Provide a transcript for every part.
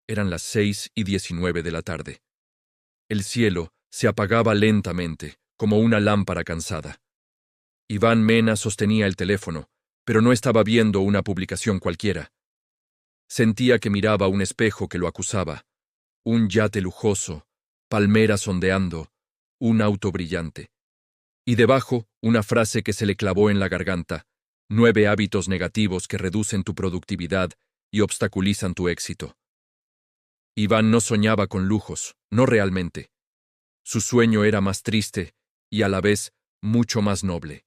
Eran las 6:19 de la tarde. El cielo se apagaba lentamente, como una lámpara cansada. Iván Mena sostenía el teléfono, pero no estaba viendo una publicación cualquiera. Sentía que miraba un espejo que lo acusaba, un yate lujoso, palmeras ondeando, un auto brillante. Y debajo, una frase que se le clavó en la garganta: 9 hábitos negativos que reducen tu productividad y obstaculizan tu éxito. Iván no soñaba con lujos, no realmente. Su sueño era más triste y a la vez mucho más noble.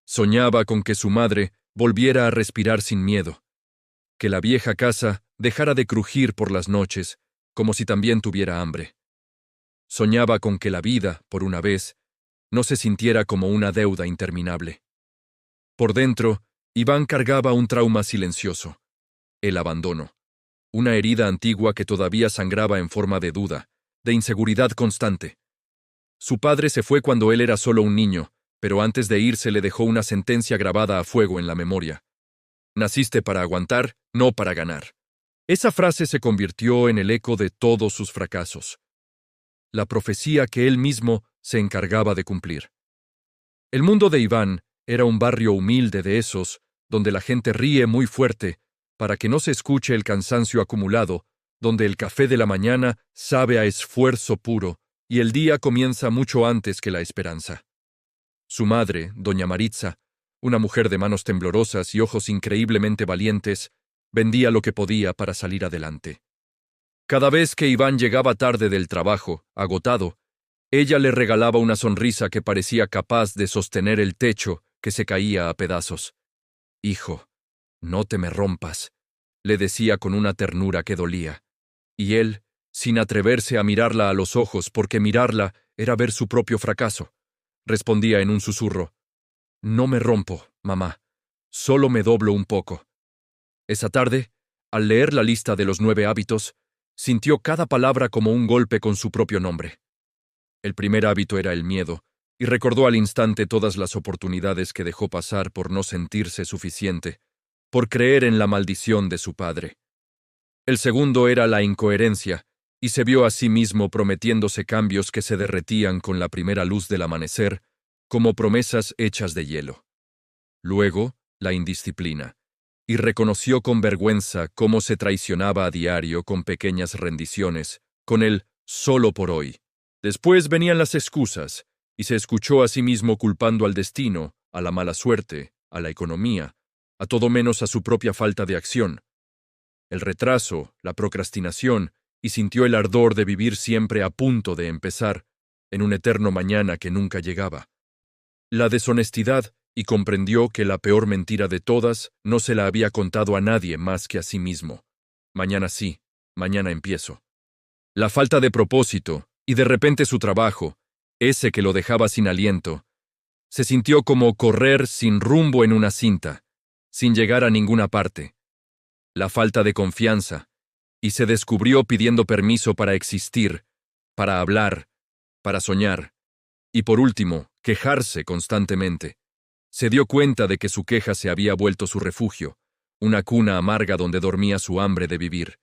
Soñaba con que su madre volviera a respirar sin miedo, que la vieja casa dejara de crujir por las noches, como si también tuviera hambre. Soñaba con que la vida, por una vez, no se sintiera como una deuda interminable. Por dentro, Iván cargaba un trauma silencioso: el abandono, una herida antigua que todavía sangraba en forma de duda, de inseguridad constante. Su padre se fue cuando él era solo un niño, pero antes de irse le dejó una sentencia grabada a fuego en la memoria: naciste para aguantar, no para ganar. Esa frase se convirtió en el eco de todos sus fracasos, la profecía que él mismo se encargaba de cumplir. El mundo de Iván era un barrio humilde de esos, donde la gente ríe muy fuerte para que no se escuche el cansancio acumulado, donde el café de la mañana sabe a esfuerzo puro y el día comienza mucho antes que la esperanza. Su madre, doña Maritza, una mujer de manos temblorosas y ojos increíblemente valientes, vendía lo que podía para salir adelante. Cada vez que Iván llegaba tarde del trabajo, agotado, ella le regalaba una sonrisa que parecía capaz de sostener el techo que se caía a pedazos. «Hijo, no te me rompas», le decía con una ternura que dolía. Y él, sin atreverse a mirarla a los ojos porque mirarla era ver su propio fracaso, respondía en un susurro: «No me rompo, mamá, solo me doblo un poco». Esa tarde, al leer la lista de los 9 hábitos, sintió cada palabra como un golpe con su propio nombre. El primer hábito era el miedo, y recordó al instante todas las oportunidades que dejó pasar por no sentirse suficiente, por creer en la maldición de su padre. El segundo era la incoherencia, y se vio a sí mismo prometiéndose cambios que se derretían con la primera luz del amanecer, como promesas hechas de hielo. Luego, la indisciplina, y reconoció con vergüenza cómo se traicionaba a diario con pequeñas rendiciones, con el «solo por hoy». Después venían las excusas, y se escuchó a sí mismo culpando al destino, a la mala suerte, a la economía, a todo menos a su propia falta de acción. El retraso, la procrastinación, y sintió el ardor de vivir siempre a punto de empezar, en un eterno mañana que nunca llegaba. La deshonestidad, y comprendió que la peor mentira de todas no se la había contado a nadie más que a sí mismo. Mañana sí, mañana empiezo. La falta de propósito, y de repente su trabajo, ese que lo dejaba sin aliento, se sintió como correr sin rumbo en una cinta, sin llegar a ninguna parte. La falta de confianza, y se descubrió pidiendo permiso para existir, para hablar, para soñar, y por último, quejarse constantemente. Se dio cuenta de que su queja se había vuelto su refugio, una cuna amarga donde dormía su hambre de vivir.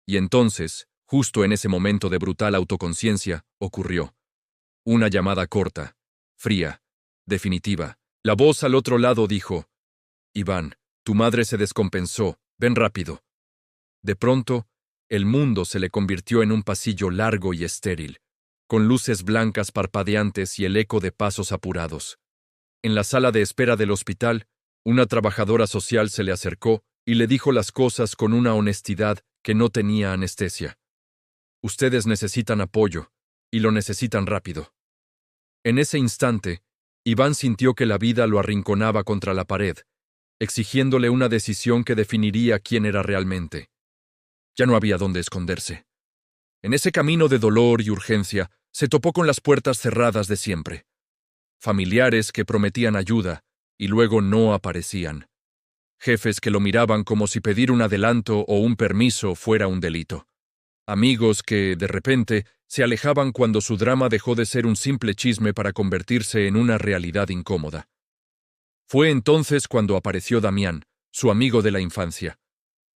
Y entonces, justo en ese momento de brutal autoconciencia, ocurrió. Una llamada corta, fría, definitiva. La voz al otro lado dijo: «Iván, tu madre se descompensó, ven rápido». De pronto, el mundo se le convirtió en un pasillo largo y estéril, con luces blancas parpadeantes y el eco de pasos apurados. En la sala de espera del hospital, una trabajadora social se le acercó y le dijo las cosas con una honestidad que no tenía anestesia. «Ustedes necesitan apoyo, y lo necesitan rápido». En ese instante, Iván sintió que la vida lo arrinconaba contra la pared, exigiéndole una decisión que definiría quién era realmente. Ya no había dónde esconderse. En ese camino de dolor y urgencia, se topó con las puertas cerradas de siempre. Familiares que prometían ayuda y luego no aparecían. Jefes que lo miraban como si pedir un adelanto o un permiso fuera un delito. Amigos que, de repente, se alejaban cuando su drama dejó de ser un simple chisme para convertirse en una realidad incómoda. Fue entonces cuando apareció Damián, su amigo de la infancia.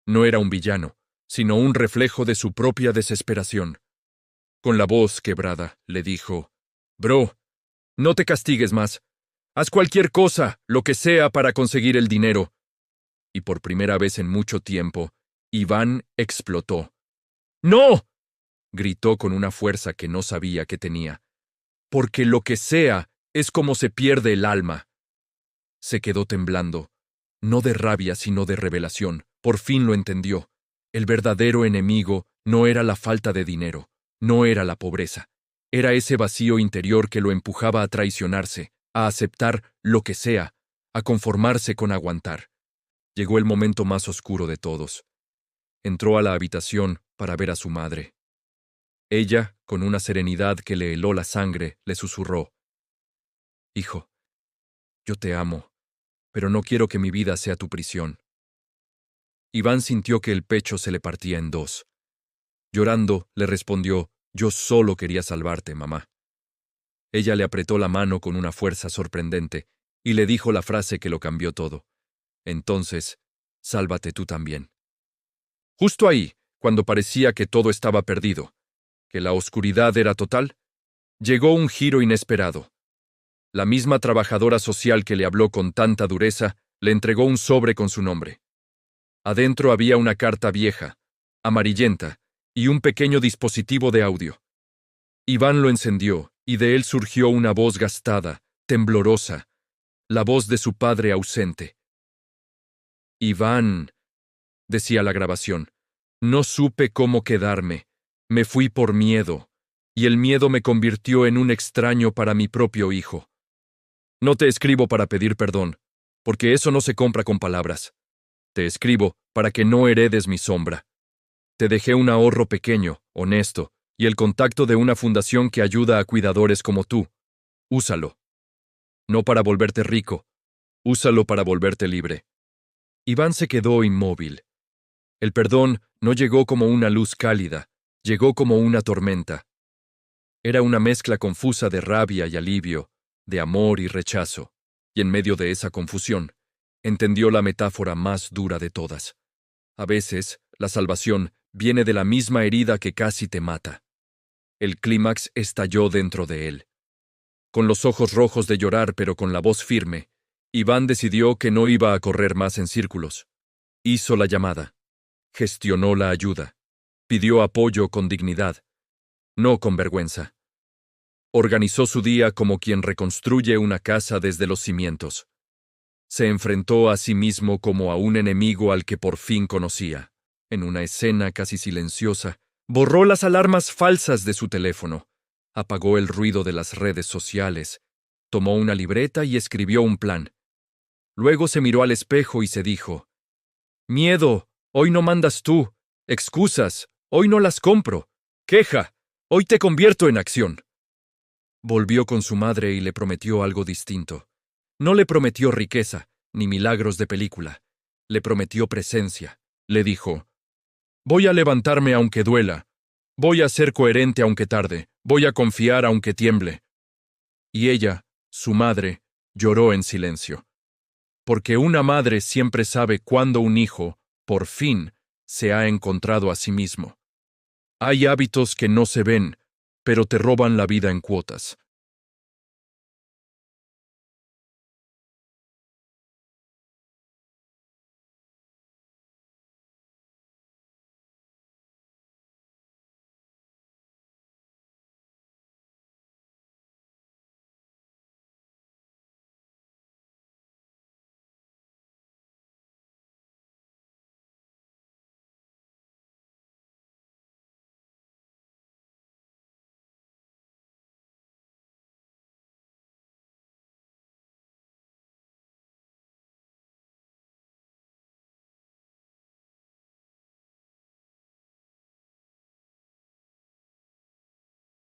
No era un villano, sino un reflejo de su propia desesperación. Con la voz quebrada, le dijo, «Bro, no te castigues más. Haz cualquier cosa, lo que sea, para conseguir el dinero». Y por primera vez en mucho tiempo, Iván explotó. «¡No!», gritó con una fuerza que no sabía que tenía. «Porque lo que sea es como se pierde el alma». Se quedó temblando, no de rabia sino de revelación. Por fin lo entendió. El verdadero enemigo no era la falta de dinero, no era la pobreza. Era ese vacío interior que lo empujaba a traicionarse, a aceptar lo que sea, a conformarse con aguantar. Llegó el momento más oscuro de todos. Entró a la habitación para ver a su madre. Ella, con una serenidad que le heló la sangre, le susurró, «Hijo, yo te amo, pero no quiero que mi vida sea tu prisión». Iván sintió que el pecho se le partía en dos. Llorando, le respondió, «Yo solo quería salvarte, mamá». Ella le apretó la mano con una fuerza sorprendente y le dijo la frase que lo cambió todo. «Entonces, sálvate tú también». Justo ahí, cuando parecía que todo estaba perdido, que la oscuridad era total, llegó un giro inesperado. La misma trabajadora social que le habló con tanta dureza le entregó un sobre con su nombre. Adentro había una carta vieja, amarillenta, y un pequeño dispositivo de audio. Iván lo encendió, y de él surgió una voz gastada, temblorosa, la voz de su padre ausente. «Iván», decía la grabación, «no supe cómo quedarme, me fui por miedo, y el miedo me convirtió en un extraño para mi propio hijo. No te escribo para pedir perdón, porque eso no se compra con palabras. Te escribo para que no heredes mi sombra. Te dejé un ahorro pequeño, honesto, y el contacto de una fundación que ayuda a cuidadores como tú. Úsalo. No para volverte rico, úsalo para volverte libre». Iván se quedó inmóvil. El perdón no llegó como una luz cálida, llegó como una tormenta. Era una mezcla confusa de rabia y alivio, de amor y rechazo, y en medio de esa confusión, entendió la metáfora más dura de todas. A veces, la salvación viene de la misma herida que casi te mata. El clímax estalló dentro de él. Con los ojos rojos de llorar pero con la voz firme, Iván decidió que no iba a correr más en círculos. Hizo la llamada. Gestionó la ayuda. Pidió apoyo con dignidad, no con vergüenza. Organizó su día como quien reconstruye una casa desde los cimientos. Se enfrentó a sí mismo como a un enemigo al que por fin conocía. En una escena casi silenciosa, borró las alarmas falsas de su teléfono, apagó el ruido de las redes sociales, tomó una libreta y escribió un plan. Luego se miró al espejo y se dijo, «Miedo, hoy no mandas tú. Excusas, hoy no las compro. Queja, hoy te convierto en acción». Volvió con su madre y le prometió algo distinto. No le prometió riqueza, ni milagros de película. Le prometió presencia. Le dijo, «Voy a levantarme aunque duela. Voy a ser coherente aunque tarde. Voy a confiar aunque tiemble». Y ella, su madre, lloró en silencio. Porque una madre siempre sabe cuándo un hijo, por fin, se ha encontrado a sí mismo. Hay hábitos que no se ven, pero te roban la vida en cuotas.